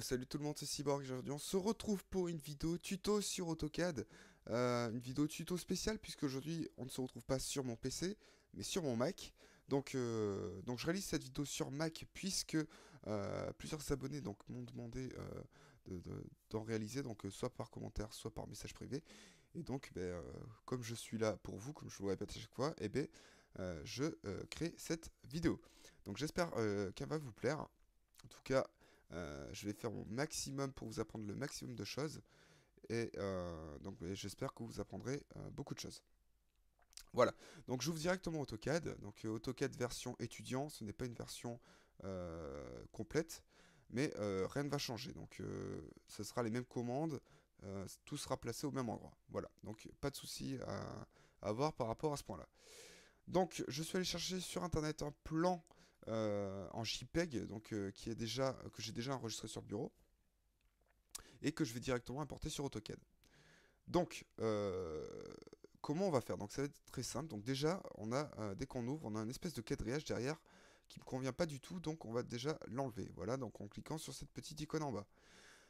Salut tout le monde, c'est Cyborg. Aujourd'hui, on se retrouve pour une vidéo tuto sur AutoCAD. Une vidéo tuto spéciale, puisque aujourd'hui, on ne se retrouve pas sur mon PC, mais sur mon Mac. Donc je réalise cette vidéo sur Mac, puisque plusieurs abonnés m'ont demandé d'en réaliser, soit par commentaire, soit par message privé. Et donc, comme je suis là pour vous, comme je vous le répète à chaque fois, je crée cette vidéo. Donc j'espère qu'elle va vous plaire. En tout cas, je vais faire mon maximum pour vous apprendre le maximum de choses. J'espère que vous apprendrez beaucoup de choses. Voilà, donc j'ouvre directement AutoCAD. AutoCAD version étudiant, ce n'est pas une version complète, mais rien ne va changer. Ce sera les mêmes commandes, tout sera placé au même endroit. Voilà, donc pas de souci à avoir par rapport à ce point-là. Donc, je suis allé chercher sur internet un plan en JPEG, que j'ai déjà enregistré sur le bureau, et que je vais directement importer sur AutoCAD. Donc, comment on va faire? Donc, ça va être très simple. Donc, déjà, dès qu'on ouvre, on a une espèce de quadrillage derrière qui ne me convient pas du tout, donc on va déjà l'enlever. Voilà, donc en cliquant sur cette petite icône en bas.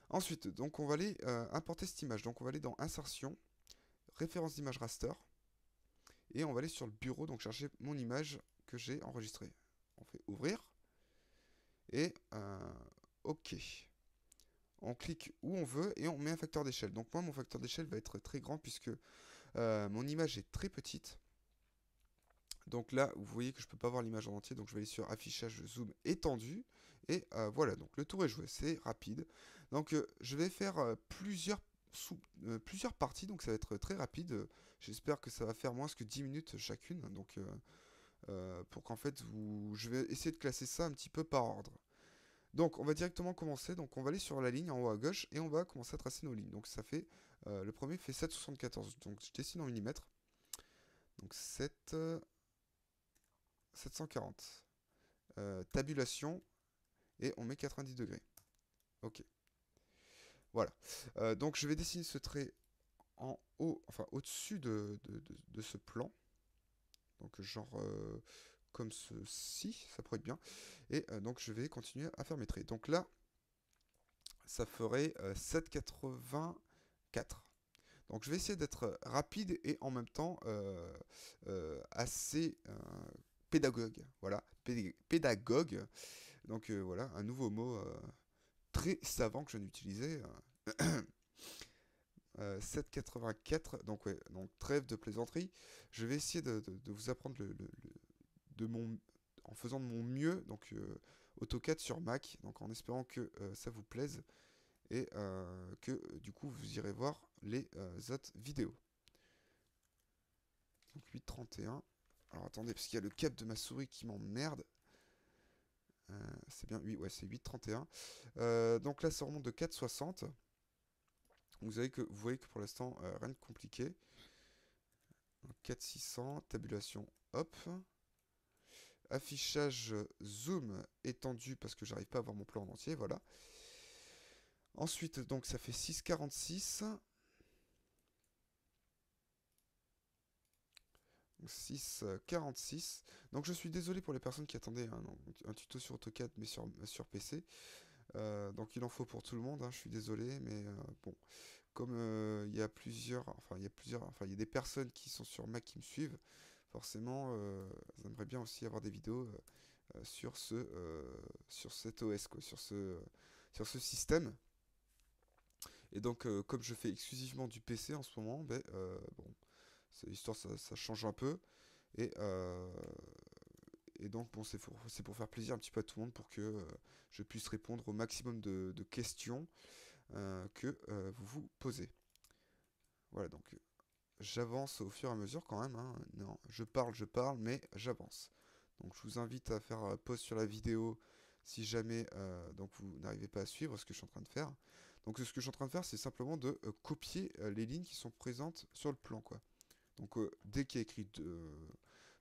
Ensuite, donc on va aller importer cette image. Donc, on va aller dans Insertion, Référence d'image raster, et on va aller sur le bureau, donc chercher mon image que j'ai enregistrée. On fait ouvrir et OK. On clique où on veut et on met un facteur d'échelle. Donc moi mon facteur d'échelle va être très grand puisque mon image est très petite. Donc là vous voyez que je peux pas voir l'image en entier, donc je vais aller sur affichage zoom étendu et voilà, donc le tour est joué, c'est rapide. Donc je vais faire plusieurs parties, donc ça va être très rapide. J'espère que ça va faire moins que 10 minutes chacune. Pour qu'en fait je vais essayer de classer ça un petit peu par ordre. Donc on va directement commencer, donc on va aller sur la ligne en haut à gauche et on va commencer à tracer nos lignes. Donc ça fait, le premier fait 7,74, donc je dessine en millimètres, donc 740. Tabulation et on met 90 degrés. Ok, voilà. Donc je vais dessiner ce trait en haut, enfin au-dessus de ce plan. Donc genre comme ceci, ça pourrait être bien. Et donc je vais continuer à faire mes traits. Donc là, ça ferait 7,84. Donc je vais essayer d'être rapide et en même temps assez pédagogue. Voilà, pédagogue. Voilà, un nouveau mot très savant que je n'utilisais. 7,84, donc ouais, donc trêve de plaisanterie. Je vais essayer de vous apprendre de mon, en faisant de mon mieux, AutoCAD sur Mac, donc en espérant que ça vous plaise et que du coup vous irez voir les autres vidéos. Donc 8,31. Alors attendez, parce qu'il y a le cap de ma souris qui m'emmerde. C'est bien, oui, ouais, c'est 8,31. Donc là, ça remonte de 4,60. Vous voyez que pour l'instant, rien de compliqué. 4,600, tabulation, hop. Affichage zoom étendu parce que j'arrive pas à voir mon plan en entier, voilà. Ensuite, donc ça fait 6,46. 6,46. Donc je suis désolé pour les personnes qui attendaient un tuto sur AutoCAD mais sur PC. Donc il en faut pour tout le monde, hein, je suis désolé, mais bon, comme il y a il y a des personnes qui sont sur Mac qui me suivent, forcément, j'aimerais bien aussi avoir des vidéos sur cet OS, quoi, sur ce système. Et donc, comme je fais exclusivement du PC en ce moment, bon, l'histoire ça change un peu. Et, euh, et donc, bon, c'est pour faire plaisir un petit peu à tout le monde pour que je puisse répondre au maximum de questions que vous vous posez. Voilà, donc j'avance au fur et à mesure quand même, hein. Non, je parle, mais j'avance. Donc je vous invite à faire pause sur la vidéo si jamais vous n'arrivez pas à suivre ce que je suis en train de faire. Donc ce que je suis en train de faire, c'est simplement de copier les lignes qui sont présentes sur le plan, quoi. Donc dès qu'il y a écrit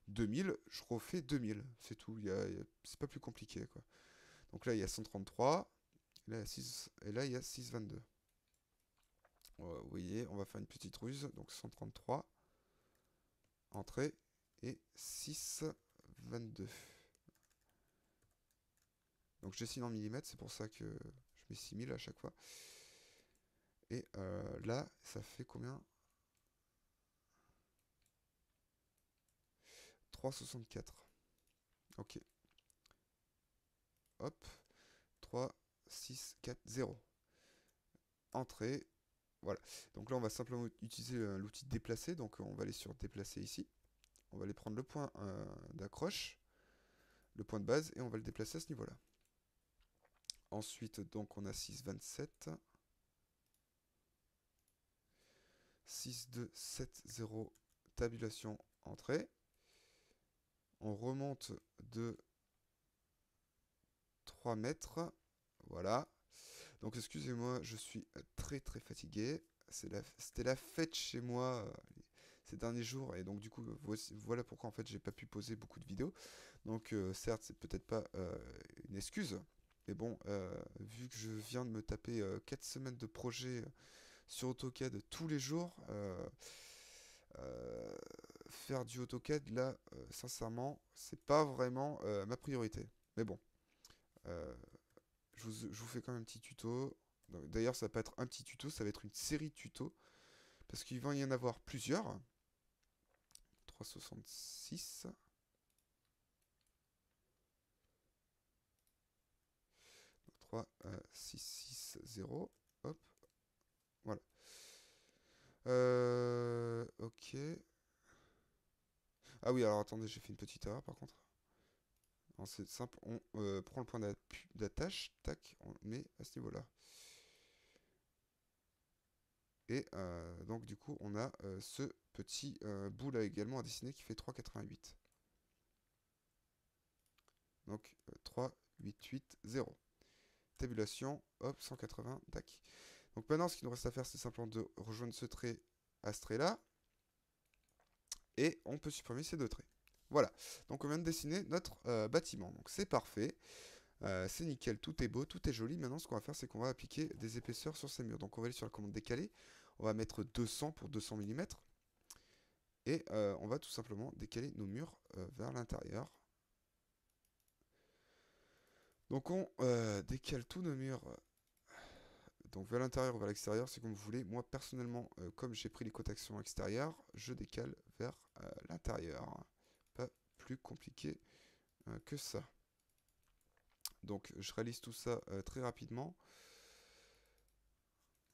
2000, je refais 2000, c'est tout. C'est pas plus compliqué, quoi. Donc là, il y a 133, et là, il y a 6, et là, il y a 622. Vous voyez, on va faire une petite ruse. Donc 133, entrée, et 622. Donc je dessine en millimètres, c'est pour ça que je mets 6000 à chaque fois. Et là, ça fait combien? 3,64. Ok. Hop. 3, 6, 4, 0. Entrée. Voilà. Donc là, on va simplement utiliser l'outil déplacer. Donc on va aller sur déplacer ici. On va aller prendre le point d'accroche, le point de base, et on va le déplacer à ce niveau-là. Ensuite, donc, on a 6,27. 6,2,7,0. Tabulation entrée. On remonte de 3 mètres. Voilà. Donc excusez-moi, je suis très très fatigué. C'était la fête chez moi ces derniers jours. Et donc du coup, voilà pourquoi en fait j'ai pas pu poser beaucoup de vidéos. Donc certes, c'est peut-être pas une excuse. Mais bon, vu que je viens de me taper 4 semaines de projet sur AutoCAD tous les jours, euh, faire du AutoCAD là, sincèrement, c'est pas vraiment ma priorité. Mais bon, euh, je vous fais quand même un petit tuto. D'ailleurs, ça va pas être un petit tuto, ça va être une série de tutos. Parce qu'il va y en avoir plusieurs. 366. 3, 6, 6, 0. Hop. Voilà. Ok. Ah oui, alors attendez, j'ai fait une petite erreur par contre. C'est simple, on prend le point d'attache, tac, on le met à ce niveau-là. Et donc du coup, on a ce petit bout là également à dessiner qui fait 3,88. Donc 3, 8, 8, 0. Tabulation, hop, 180, tac. Donc maintenant, ce qu'il nous reste à faire, c'est simplement de rejoindre ce trait à ce trait-là. Et on peut supprimer ces deux traits. Voilà, donc on vient de dessiner notre bâtiment. Donc c'est parfait, c'est nickel, tout est beau, tout est joli. Maintenant, ce qu'on va faire, c'est qu'on va appliquer des épaisseurs sur ces murs. Donc on va aller sur la commande décaler, on va mettre 200 pour 200 mm. Et on va tout simplement décaler nos murs vers l'intérieur. Donc on décale tous nos murs donc vers l'intérieur ou vers l'extérieur, c'est comme vous voulez. Moi personnellement, comme j'ai pris les cotations extérieures, je décale vers l'intérieur. Pas plus compliqué que ça. Donc je réalise tout ça très rapidement.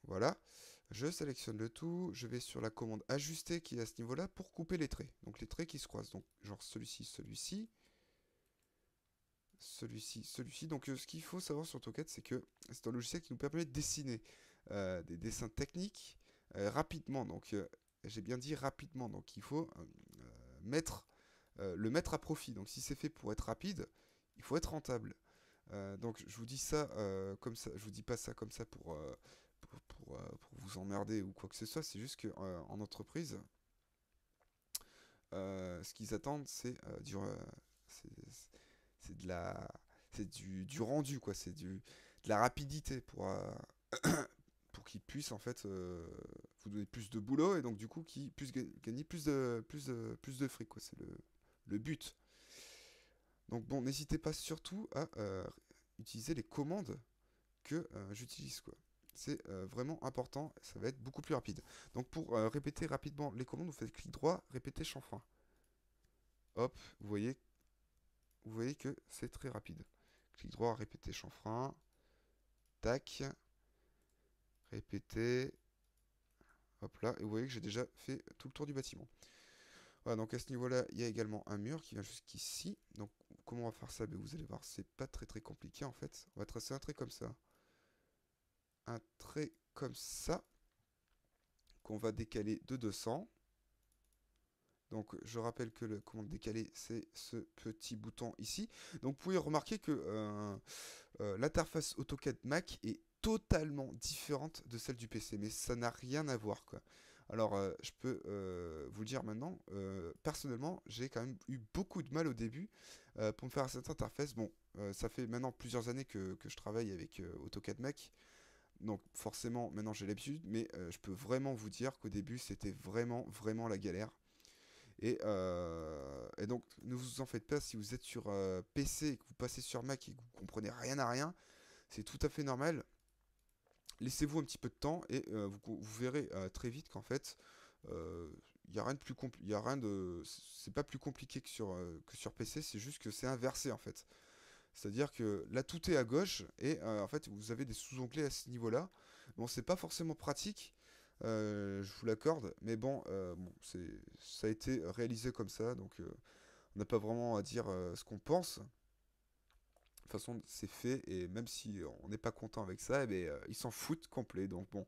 Voilà. Je sélectionne le tout, je vais sur la commande ajuster qui est à ce niveau-là pour couper les traits. Donc les traits qui se croisent. Donc genre celui-ci, celui-ci. Celui-ci, celui-ci. Donc ce qu'il faut savoir sur AutoCAD, c'est que c'est un logiciel qui nous permet de dessiner des dessins techniques rapidement. Donc j'ai bien dit rapidement. Donc il faut le mettre à profit. Donc si c'est fait pour être rapide, il faut être rentable. Donc je vous dis ça comme ça. Je vous dis pas ça comme ça pour vous emmerder ou quoi que ce soit. C'est juste que en entreprise, ce qu'ils attendent, c'est de la c'est du rendu quoi, de la rapidité pour qu'ils puissent en fait vous donner plus de boulot et donc du coup qu'ils puissent gagner plus de fric quoi, c'est le but. Donc bon, n'hésitez pas surtout à utiliser les commandes que j'utilise quoi. C'est vraiment important, ça va être beaucoup plus rapide. Donc pour répéter rapidement les commandes, vous faites clic droit, répéter chanfrein. Hop, vous voyez que c'est très rapide. Clic droit, répéter chanfrein. Tac. Répéter. Hop là. Et vous voyez que j'ai déjà fait tout le tour du bâtiment. Voilà, donc à ce niveau-là, il y a également un mur qui vient jusqu'ici. Donc comment on va faire ça? Ben, vous allez voir, c'est pas très très compliqué en fait. On va tracer un trait comme ça. Un trait comme ça. Qu'on va décaler de 200. Donc je rappelle que le commande décaler, c'est ce petit bouton ici. Donc vous pouvez remarquer que l'interface AutoCAD Mac est totalement différente de celle du PC, mais ça n'a rien à voir quoi. Alors je peux vous le dire maintenant, personnellement j'ai quand même eu beaucoup de mal au début pour me faire cette interface. Bon, ça fait maintenant plusieurs années que je travaille avec AutoCAD Mac, donc forcément maintenant j'ai l'habitude, mais je peux vraiment vous dire qu'au début c'était vraiment vraiment la galère. Et donc, ne vous en faites pas si vous êtes sur PC et que vous passez sur Mac et que vous comprenez rien à rien, c'est tout à fait normal. laissez-vous un petit peu de temps et vous verrez très vite qu'en fait, il n'y a rien de plus compliqué, c'est pas plus compliqué que sur PC, c'est juste que c'est inversé en fait. C'est-à-dire que là tout est à gauche et en fait vous avez des sous-onglets à ce niveau-là. Bon, c'est pas forcément pratique, je vous l'accorde, mais bon, ça a été réalisé comme ça, donc on n'a pas vraiment à dire ce qu'on pense. De toute façon, c'est fait et même si on n'est pas content avec ça, eh ben, ils s'en foutent complet. Donc bon,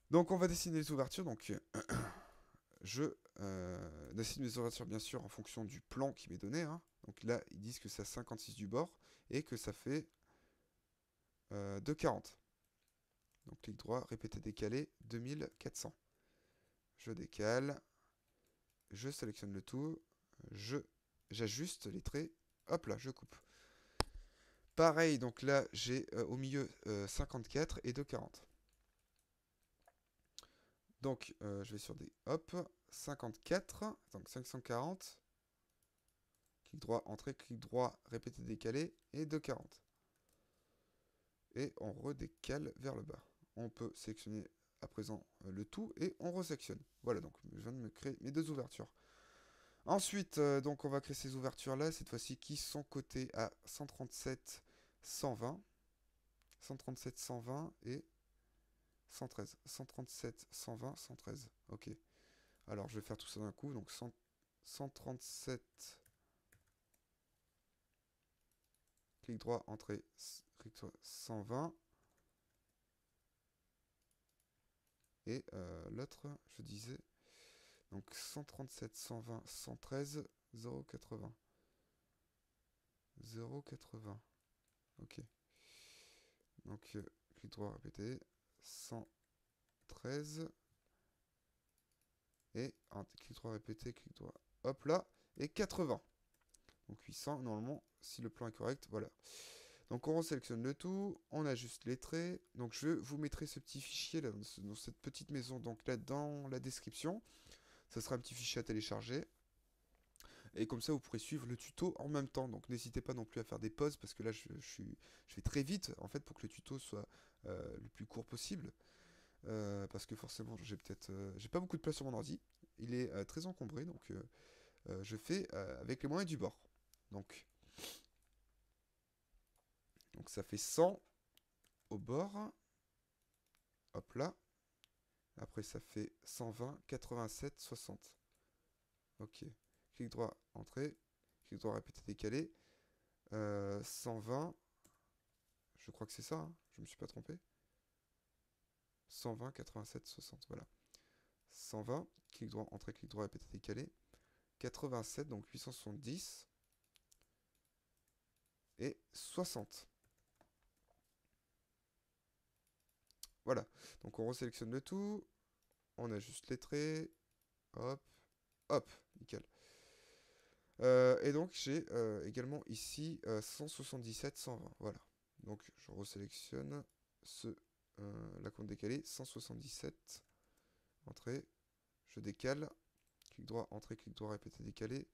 donc on va dessiner les ouvertures. Donc je dessine mes ouvertures bien sûr en fonction du plan qui m'est donné, hein. Donc là, ils disent que c'est à 56 du bord et que ça fait 2,40. Donc clic droit, répéter, décaler, 2400. Je décale, je sélectionne le tout, j'ajuste les traits, hop là, je coupe. Pareil, donc là j'ai au milieu 54 et 2,40. Donc je vais sur des hop, 54, donc 540. Clic droit, entrée, clic droit, répéter, décaler et 2,40. Et on redécale vers le bas. On peut sélectionner à présent le tout et on resectionne. Voilà, donc je viens de me créer mes deux ouvertures. Ensuite, donc on va créer ces ouvertures-là, cette fois-ci, qui sont cotées à 137, 120, 137, 120 et 113. 137, 120, 113. Ok. Alors, je vais faire tout ça d'un coup. Donc, 137, clic droit, entrée, clic droit, 120. Et l'autre, je disais, donc 137, 120, 113, 0,80. 0,80. Ok. Donc, clic droit, répété, 113. Et un clic droit, répété, clic droit, hop là, et 80. Donc 800, normalement, si le plan est correct, voilà. Donc on resélectionne le tout, on ajuste les traits. Donc je vous mettrai ce petit fichier là, dans cette petite maison, donc là dans la description. Ça sera un petit fichier à télécharger. Et comme ça, vous pourrez suivre le tuto en même temps. Donc n'hésitez pas non plus à faire des pauses, parce que là, je vais très vite, en fait, pour que le tuto soit le plus court possible. Parce que forcément, j'ai pas beaucoup de place sur mon ordi. Il est très encombré, donc je fais avec les moyens du bord. Donc ça fait 100 au bord. Hop là. Après ça fait 120, 87, 60. Ok. Clic droit, entrée. Clic droit, répéter, décaler. 120. Je crois que c'est ça, hein. Je me suis pas trompé. 120, 87, 60. Voilà. 120. Clic droit, entrée, clic droit, répéter, décaler. 87, donc 870. Et 60. Voilà. Donc on resélectionne le tout. On ajuste les traits. Hop. Hop. Nickel. Et donc j'ai également ici 177, 120. Voilà. Donc je resélectionne la compte décalée. 177. Entrée. Je décale. Clic droit, entrée, clic droit, répéter, décaler.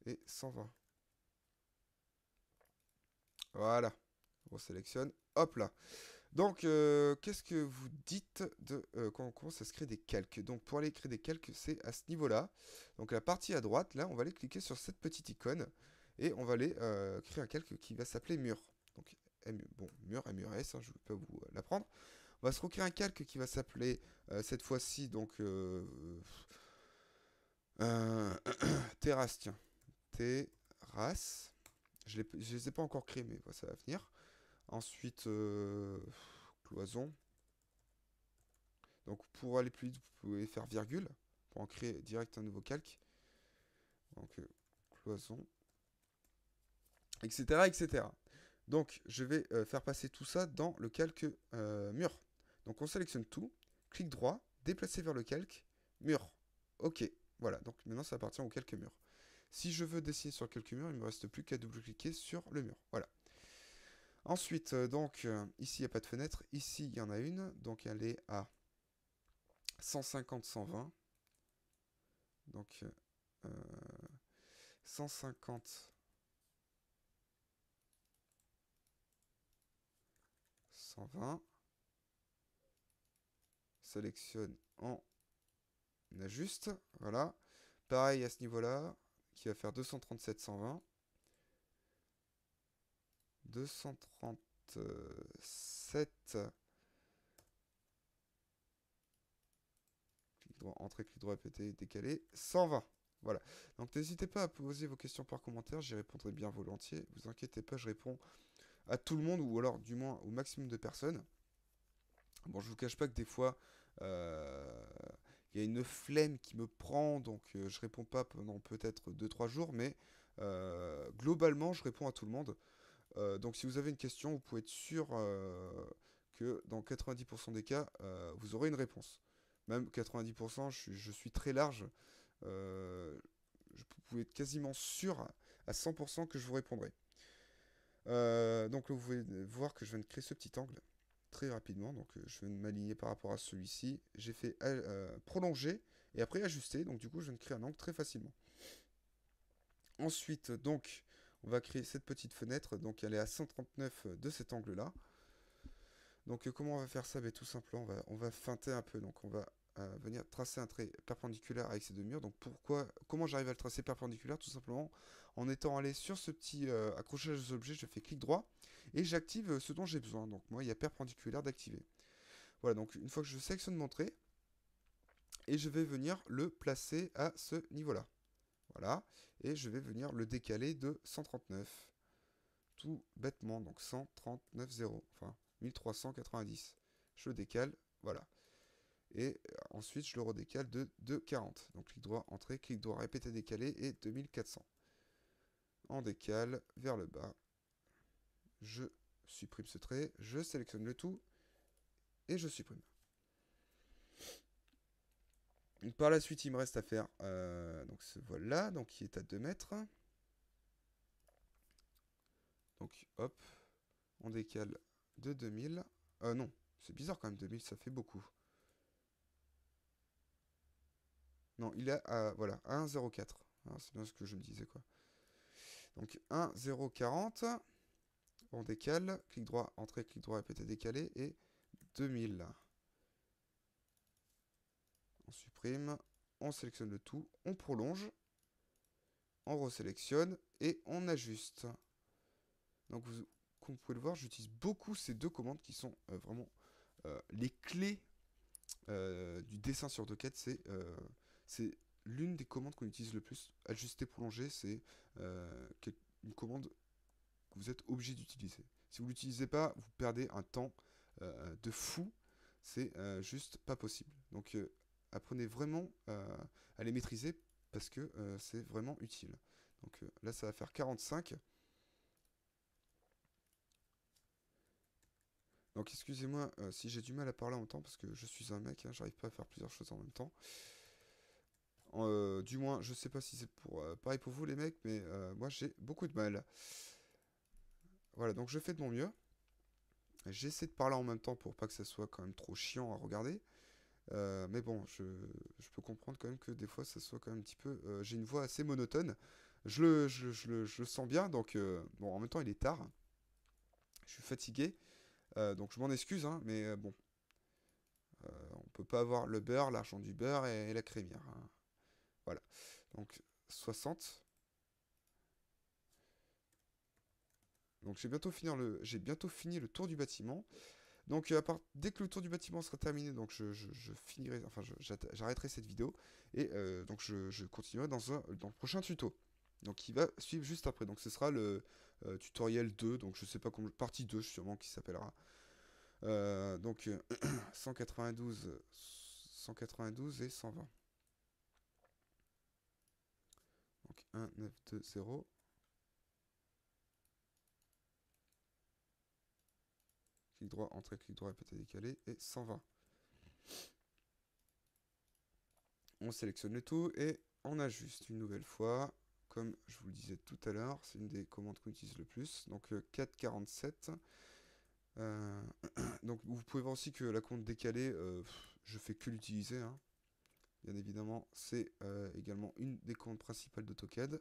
Et 120. Voilà. On resélectionne. Hop là. Donc, qu'est-ce que vous dites de quand on commence à se créer des calques? Donc, pour aller créer des calques, c'est à ce niveau-là. Donc, la partie à droite, là, on va aller cliquer sur cette petite icône et on va aller créer un calque qui va s'appeler mur. Donc, mur, M-U-R-S, hein, je ne vais pas vous l'apprendre. On va se recréer un calque qui va s'appeler cette fois-ci, donc, terrasse, tiens. Terrasse. Je ne les ai pas encore créés, mais ça va venir. Ensuite, cloison. Donc pour aller plus vite, vous pouvez faire virgule pour en créer direct un nouveau calque. Donc cloison, etc., etc. Donc je vais faire passer tout ça dans le calque mur. Donc on sélectionne tout, clic droit, déplacer vers le calque, mur. Ok, voilà, donc maintenant ça appartient au calque mur. Si je veux dessiner sur le calque mur, il ne me reste plus qu'à double-cliquer sur le mur. Voilà. Ensuite, ici il n'y a pas de fenêtre, ici il y en a une, donc elle est à 150, 120. Donc 150, 120. Sélectionne, on ajuste. Voilà. Pareil à ce niveau-là, qui va faire 237, 120. 237. Clic droit, entrée, clic droit, répété, décalé. 120. Voilà. Donc n'hésitez pas à poser vos questions par commentaire, j'y répondrai bien volontiers. Vous inquiétez pas, je réponds à tout le monde, ou alors du moins au maximum de personnes. Bon, je vous cache pas que des fois, il y a une flemme qui me prend, donc je réponds pas pendant peut-être 2-3 jours, mais globalement, je réponds à tout le monde. Donc si vous avez une question, vous pouvez être sûr que dans 90% des cas, vous aurez une réponse. Même 90%, je suis très large. Euh, vous pouvez être quasiment sûr à 100% que je vous répondrai. Donc vous pouvez voir que je viens de créer ce petit angle très rapidement. Donc je viens de m'aligner par rapport à celui-ci. J'ai fait prolonger et après ajuster. Donc du coup je viens de créer un angle très facilement. Ensuite donc on va créer cette petite fenêtre. Donc elle est à 139 de cet angle-là. Donc comment on va faire ça? Ben, tout simplement on va feinter un peu. Donc on va venir tracer un trait perpendiculaire avec ces deux murs. Donc comment j'arrive à le tracer perpendiculaire? Tout simplement en étant allé sur ce petit accrochage aux objets, je fais clic droit et j'active ce dont j'ai besoin. Donc moi il y a perpendiculaire d'activer. Voilà, donc une fois que je sélectionne mon trait, et je vais venir le placer à ce niveau-là. Voilà, et je vais venir le décaler de 139. Tout bêtement, donc 139,0, enfin 1390. Je le décale, voilà. Et ensuite, je le redécale de 240. Donc clic droit, entrée, clic droit, répéter, décaler, et 2400. On décale vers le bas. Je supprime ce trait, je sélectionne le tout, et je supprime. Donc, par la suite, il me reste à faire donc ce vol-là, donc qui est à 2 mètres. Donc hop, on décale de 2000. Non, c'est bizarre quand même, 2000, ça fait beaucoup. Non, il est à, voilà, 1,04. C'est bien ce que je me disais, quoi. Donc 1,040. On décale, clic droit, entrée, clic droit, répéter, décaler, et 2000. On supprime, on sélectionne le tout, on prolonge, on resélectionne, et on ajuste. Donc comme vous pouvez le voir, j'utilise beaucoup ces deux commandes qui sont vraiment les clés du dessin sur AutoCAD. C'est l'une des commandes qu'on utilise le plus. Ajuster, prolonger, c'est une commande que vous êtes obligé d'utiliser. Si vous ne l'utilisez pas, vous perdez un temps de fou. C'est juste pas possible. Donc apprenez vraiment à les maîtriser parce que c'est vraiment utile. Donc là, ça va faire 45. Donc excusez-moi si j'ai du mal à parler en même temps parce que je suis un mec, hein, j'arrive pas à faire plusieurs choses en même temps. Du moins, je sais pas si c'est pour pareil pour vous les mecs, mais moi j'ai beaucoup de mal. Voilà, donc je fais de mon mieux. J'essaie de parler en même temps pour pas que ça soit quand même trop chiant à regarder. Mais bon, je peux comprendre quand même que des fois ça soit quand même un petit peu. J'ai une voix assez monotone. Je le sens bien, donc bon, en même temps il est tard. Je suis fatigué, donc je m'en excuse, hein, mais bon, on peut pas avoir le beurre, l'argent du beurre et la crémière, hein. Voilà. Donc 60. Donc j'ai bientôt fini le tour du bâtiment. Donc dès que le tour du bâtiment sera terminé, donc je finirai, enfin j'arrêterai cette vidéo et donc je continuerai dans le prochain tuto. Donc il va suivre juste après. Donc ce sera le tutoriel 2, donc je sais pas comment, partie 2 sûrement qui s'appellera. Donc 192, 192 et 120. Donc 1, 9, 2, 0. Clic droit, entrée, clic droit, répéter, décaler, et 120. On sélectionne le tout et on ajuste une nouvelle fois. Comme je vous le disais tout à l'heure, c'est une des commandes qu'on utilise le plus. Donc 4,47. Donc vous pouvez voir aussi que la commande décalée, je fais que l'utiliser, hein. Bien évidemment, c'est également une des commandes principales d'AutoCAD.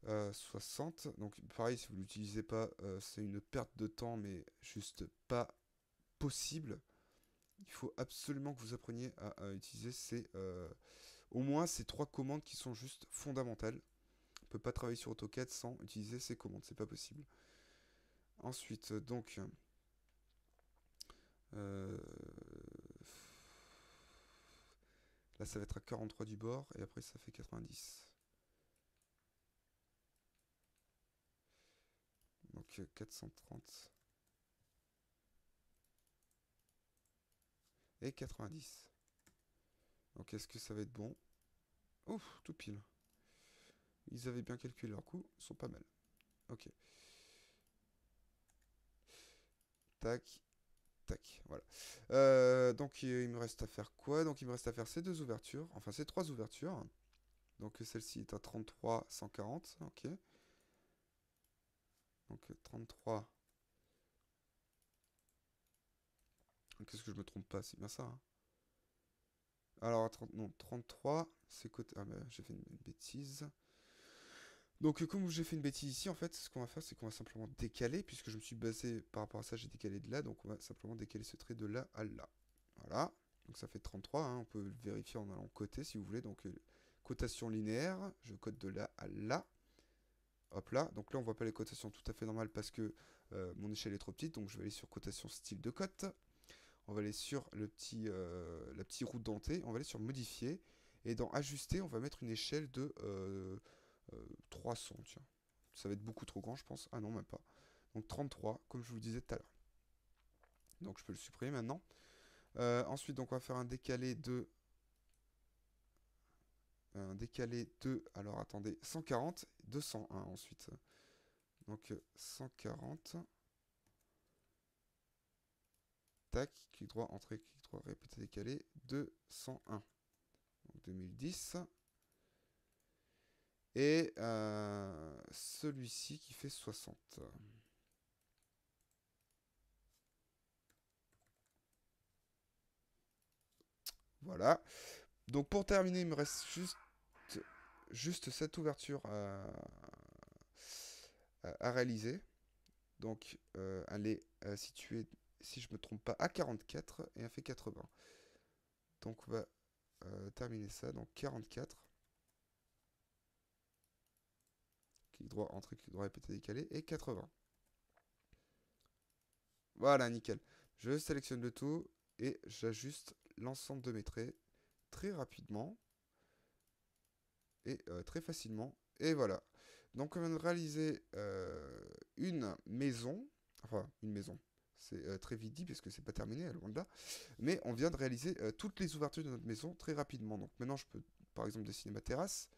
60. Donc pareil, si vous l'utilisez pas, c'est une perte de temps, mais juste pas possible. Il faut absolument que vous appreniez à utiliser au moins ces 3 commandes qui sont juste fondamentales. On peut pas travailler sur AutoCAD sans utiliser ces commandes, c'est pas possible. Ensuite, donc, euh, là ça va être à 43 du bord et après ça fait 90. Donc 430 et 90. Donc est-ce que ça va être bon? Ouf, tout pile. Ils avaient bien calculé leurs coûts, ils sont pas mal. Ok. Tac, tac, voilà. Donc il me reste à faire quoi? Donc il me reste à faire ces 2 ouvertures, enfin ces 3 ouvertures. Donc celle-ci est à 33, 140, ok. Donc 33. Qu'est-ce que je me trompe pas? C'est bien ça, hein. Alors, non, 33, c'est côté. Ah, bah, j'ai fait une bêtise. Donc, comme j'ai fait une bêtise ici, en fait, ce qu'on va faire, c'est qu'on va simplement décaler, puisque je me suis basé par rapport à ça, j'ai décalé de là, donc on va simplement décaler ce trait de là à là. Voilà. Donc, ça fait 33, hein, on peut le vérifier en allant coter si vous voulez. Donc, cotation linéaire, je cote de là à là. Hop là. Donc là, on voit pas les cotations tout à fait normales parce que mon échelle est trop petite, donc je vais aller sur cotation style de cote. On va aller sur la petite route dentée, on va aller sur modifier, et dans ajuster, on va mettre une échelle de 300, tiens. Ça va être beaucoup trop grand, je pense. Ah non, même pas. Donc 33, comme je vous le disais tout à l'heure. Donc je peux le supprimer maintenant. Ensuite, donc on va faire un décalé de, alors attendez, 140, 201 ensuite. Donc 140, tac, clic droit, entrée, clic droit, répéter, décaler, 201. Donc 2010. Et celui-ci qui fait 60. Voilà. Donc pour terminer, il me reste juste cette ouverture à réaliser. Donc elle est située, si je ne me trompe pas, à 44 et elle fait 80. Donc on va terminer ça. Donc 44. Clic droit, entrée, clic droit, répéter, décaler. Et 80. Voilà, nickel. Je sélectionne le tout et j'ajuste l'ensemble de mes traits très rapidement et très facilement. Et voilà. Donc on vient de réaliser une maison. Enfin, une maison. C'est très vite dit parce que c'est pas terminé, loin de là. Mais on vient de réaliser toutes les ouvertures de notre maison très rapidement. Donc maintenant, je peux par exemple dessiner ma terrasse.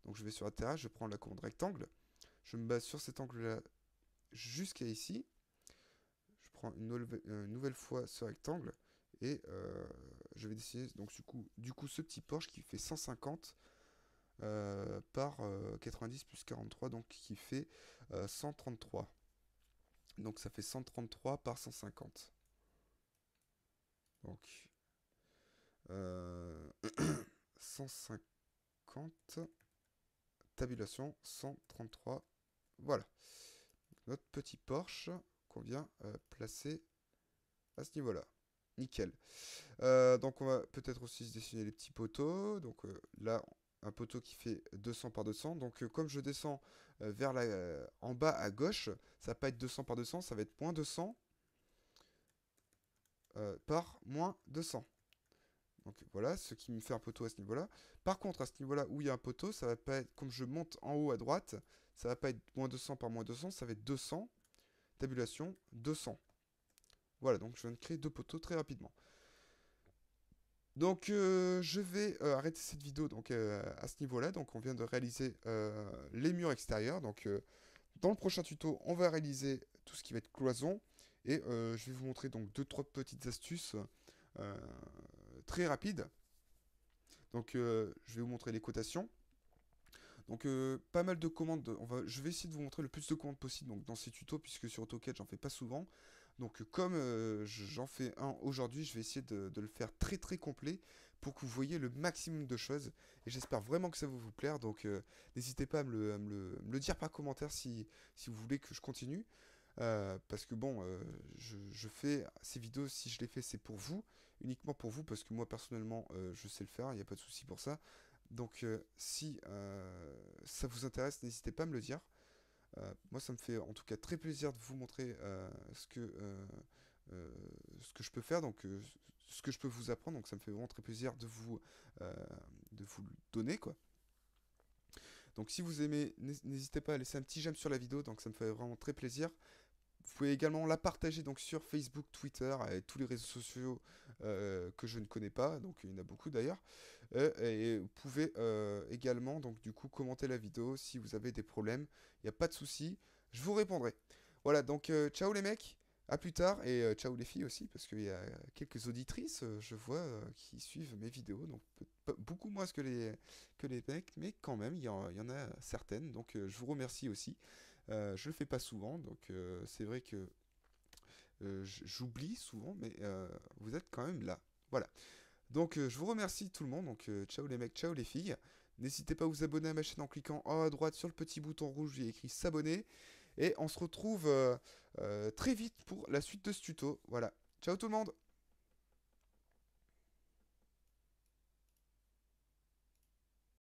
Donc je vais sur la terrasse, je prends la commande rectangle. Je me base sur cet angle-là jusqu'à ici. Je prends une nouvelle fois ce rectangle. Et je vais dessiner donc du coup ce petit Porsche qui fait 150 par 90 plus 43, donc qui fait 133. Donc ça fait 133 par 150. Donc 150, tabulation 133. Voilà. Notre petit Porsche qu'on vient placer à ce niveau-là. Nickel. Donc on va peut-être aussi se dessiner les petits poteaux. Donc là, un poteau qui fait 200 par 200. Donc comme je descends en bas à gauche, ça va pas être 200 par 200, ça va être moins 200 par moins 200. Donc voilà, ce qui me fait un poteau à ce niveau-là. Par contre, à ce niveau-là où il y a un poteau, ça va pas être, comme je monte en haut à droite, ça va pas être moins 200 par moins 200, ça va être 200, tabulation 200. Voilà, donc je viens de créer 2 poteaux très rapidement. Donc je vais arrêter cette vidéo donc, à ce niveau-là. Donc on vient de réaliser les murs extérieurs. Donc dans le prochain tuto, on va réaliser tout ce qui va être cloison. Et je vais vous montrer donc 2-3 petites astuces euh, très rapides. Donc je vais vous montrer les cotations. Donc pas mal de commandes, je vais essayer de vous montrer le plus de commandes possible donc, dans ces tutos, puisque sur AutoCAD j'en fais pas souvent. Donc comme j'en fais un aujourd'hui, je vais essayer de le faire très très complet pour que vous voyez le maximum de choses. Et j'espère vraiment que ça va vous plaire. Donc n'hésitez pas à me le dire par commentaire si vous voulez que je continue. Parce que bon, je fais ces vidéos, si je les fais, c'est pour vous, uniquement pour vous, parce que moi personnellement, je sais le faire, il n'y a pas de souci pour ça. Donc si ça vous intéresse, n'hésitez pas à me le dire. Moi, ça me fait en tout cas très plaisir de vous montrer euh, ce que je peux faire, donc ce que je peux vous apprendre. Donc ça me fait vraiment très plaisir euh, de vous le donner, quoi. Donc si vous aimez, n'hésitez pas à laisser un petit j'aime sur la vidéo, donc ça me fait vraiment très plaisir. Vous pouvez également la partager donc sur Facebook, Twitter et tous les réseaux sociaux que je ne connais pas, donc il y en a beaucoup d'ailleurs. Et vous pouvez également donc du coup commenter la vidéo si vous avez des problèmes. Il n'y a pas de souci, je vous répondrai. Voilà, donc ciao les mecs, à plus tard et ciao les filles aussi parce qu'il y a quelques auditrices, je vois, qui suivent mes vidéos, donc beaucoup moins que les mecs, mais quand même il y en a certaines, donc je vous remercie aussi. Je le fais pas souvent, donc c'est vrai que j'oublie souvent, mais vous êtes quand même là. Voilà. Donc je vous remercie tout le monde. Donc ciao les mecs, ciao les filles. N'hésitez pas à vous abonner à ma chaîne en cliquant en haut à droite sur le petit bouton rouge, il y a écrit s'abonner. Et on se retrouve très vite pour la suite de ce tuto. Voilà. Ciao tout le monde.